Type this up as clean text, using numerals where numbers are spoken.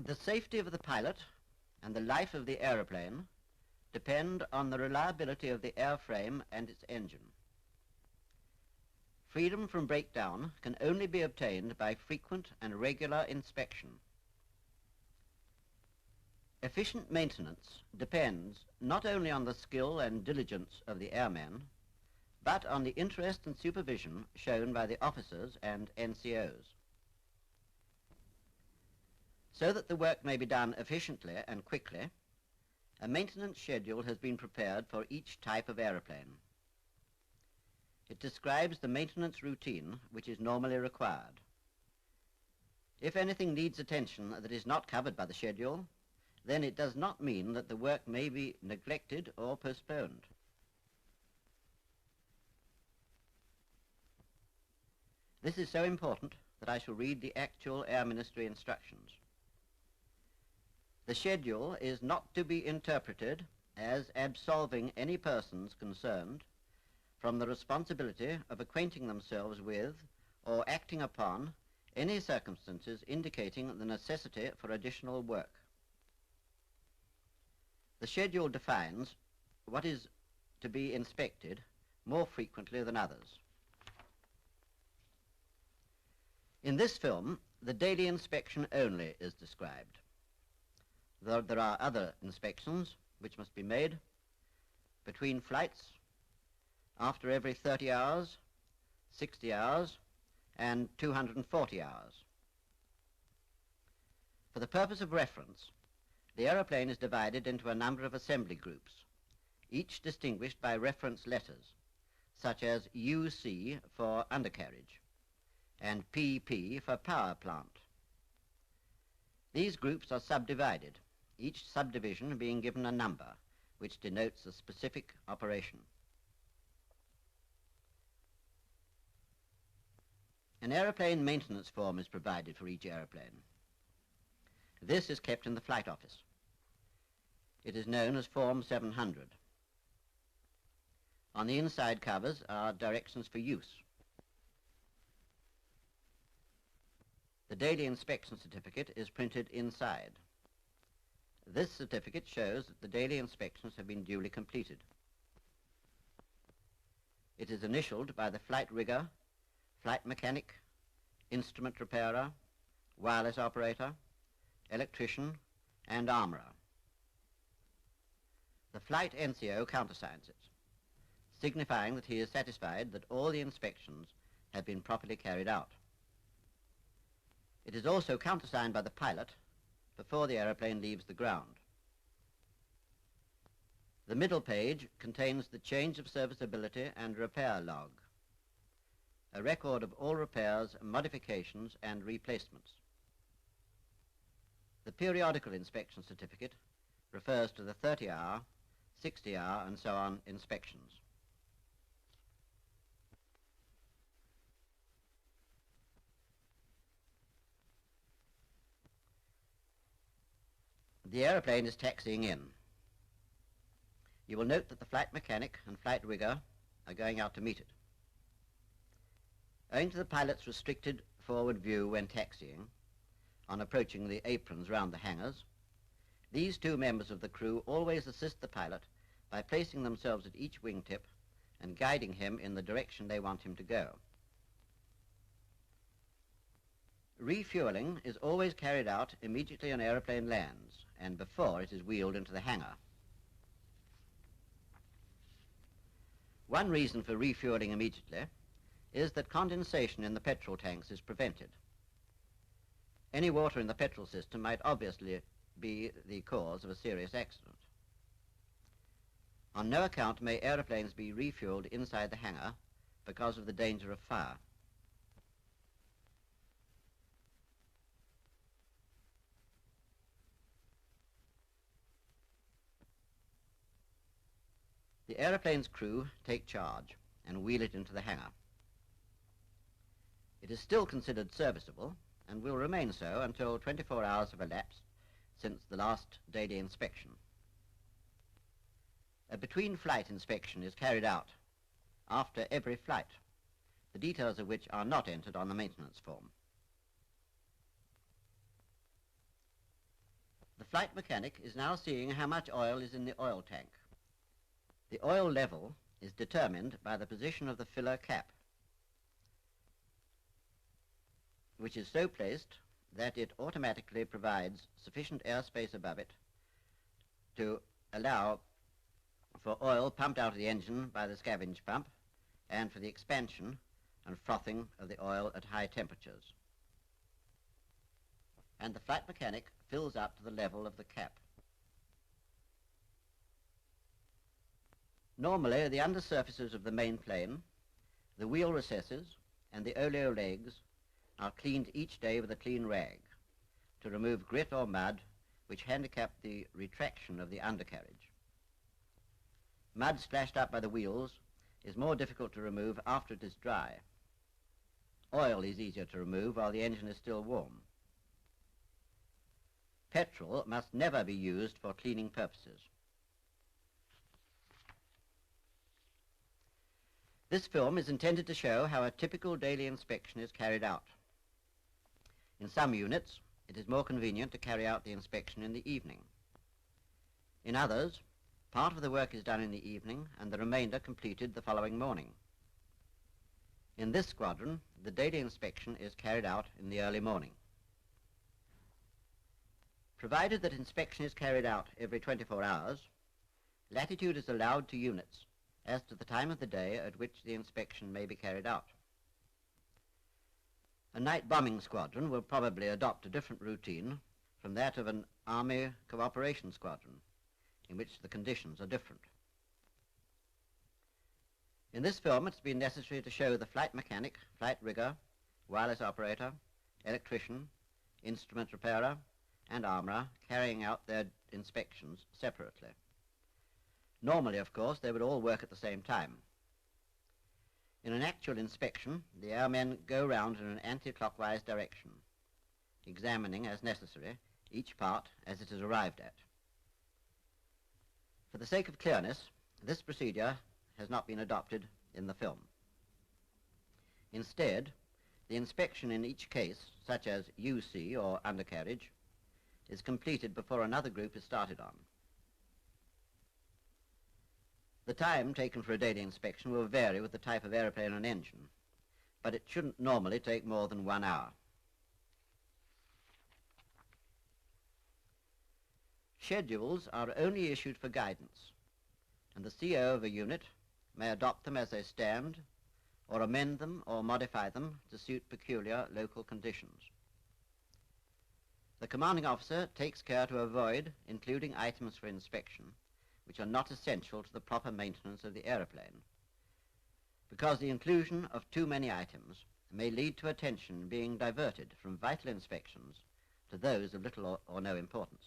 The safety of the pilot and the life of the aeroplane depend on the reliability of the airframe and its engine. Freedom from breakdown can only be obtained by frequent and regular inspection. Efficient maintenance depends not only on the skill and diligence of the airmen, but on the interest and supervision shown by the officers and NCOs. So that the work may be done efficiently and quickly, a maintenance schedule has been prepared for each type of aeroplane. It describes the maintenance routine which is normally required. If anything needs attention that is not covered by the schedule, then it does not mean that the work may be neglected or postponed. This is so important that I shall read the actual Air Ministry instructions. The schedule is not to be interpreted as absolving any persons concerned from the responsibility of acquainting themselves with or acting upon any circumstances indicating the necessity for additional work. The schedule defines what is to be inspected more frequently than others. In this film, the daily inspection only is described. There are other inspections which must be made between flights, after every 30 hours, 60 hours, and 240 hours. For the purpose of reference, the aeroplane is divided into a number of assembly groups, each distinguished by reference letters, such as UC for undercarriage, and PP for power plant. These groups are subdivided, each subdivision being given a number, which denotes a specific operation. An aeroplane maintenance form is provided for each aeroplane. This is kept in the flight office. It is known as Form 700. On the inside covers are directions for use. The daily inspection certificate is printed inside. This certificate shows that the daily inspections have been duly completed. It is initialed by the flight rigger, flight mechanic, instrument repairer, wireless operator, electrician, and armourer. The flight NCO countersigns it, signifying that he is satisfied that all the inspections have been properly carried out. It is also countersigned by the pilot before the aeroplane leaves the ground. The middle page contains the change of serviceability and repair log, a record of all repairs, modifications, and replacements. The periodical inspection certificate refers to the 30-hour, 60-hour, and so on inspections. The aeroplane is taxiing in. You will note that the flight mechanic and flight rigger are going out to meet it. Owing to the pilot's restricted forward view when taxiing, on approaching the aprons round the hangars, these two members of the crew always assist the pilot by placing themselves at each wingtip and guiding him in the direction they want him to go. Refueling is always carried out immediately an aeroplane lands and before it is wheeled into the hangar. One reason for refueling immediately is that condensation in the petrol tanks is prevented. Any water in the petrol system might obviously be the cause of a serious accident. On no account may aeroplanes be refueled inside the hangar because of the danger of fire. The aeroplane's crew take charge and wheel it into the hangar. It is still considered serviceable and will remain so until 24 hours have elapsed since the last daily inspection. A between-flight inspection is carried out after every flight, the details of which are not entered on the maintenance form. flight mechanic is now seeing how much oil is in the oil tank. The oil level is determined by the position of the filler cap, which is so placed that it automatically provides sufficient airspace above it to allow for oil pumped out of the engine by the scavenge pump and for the expansion and frothing of the oil at high temperatures. And the flight mechanic fills up to the level of the cap. Normally, the undersurfaces of the main plane, the wheel recesses and the oleo legs are cleaned each day with a clean rag to remove grit or mud which handicap the retraction of the undercarriage. Mud splashed up by the wheels is more difficult to remove after it is dry. Oil is easier to remove while the engine is still warm. Petrol must never be used for cleaning purposes. This film is intended to show how a typical daily inspection is carried out. In some units, it is more convenient to carry out the inspection in the evening. In others, part of the work is done in the evening and the remainder completed the following morning. In this squadron, the daily inspection is carried out in the early morning. Provided that inspection is carried out every 24 hours, latitude is allowed to units as to the time of the day at which the inspection may be carried out. A night bombing squadron will probably adopt a different routine from that of an Army cooperation squadron, in which the conditions are different. In this film, it's been necessary to show the flight mechanic, flight rigger, wireless operator, electrician, instrument repairer, and armourer carrying out their inspections separately. Normally, of course, they would all work at the same time. In an actual inspection, the airmen go round in an anti-clockwise direction, examining, as necessary, each part as it is arrived at. For the sake of clearness, this procedure has not been adopted in the film. Instead, the inspection in each case, such as UC or undercarriage, is completed before another group is started on. The time taken for a daily inspection will vary with the type of aeroplane and engine, but it shouldn't normally take more than 1 hour. Schedules are only issued for guidance, and the CO of a unit may adopt them as they stand, or amend them or modify them to suit peculiar local conditions. The commanding officer takes care to avoid including items for inspection which are not essential to the proper maintenance of the aeroplane, because the inclusion of too many items may lead to attention being diverted from vital inspections to those of little or no importance.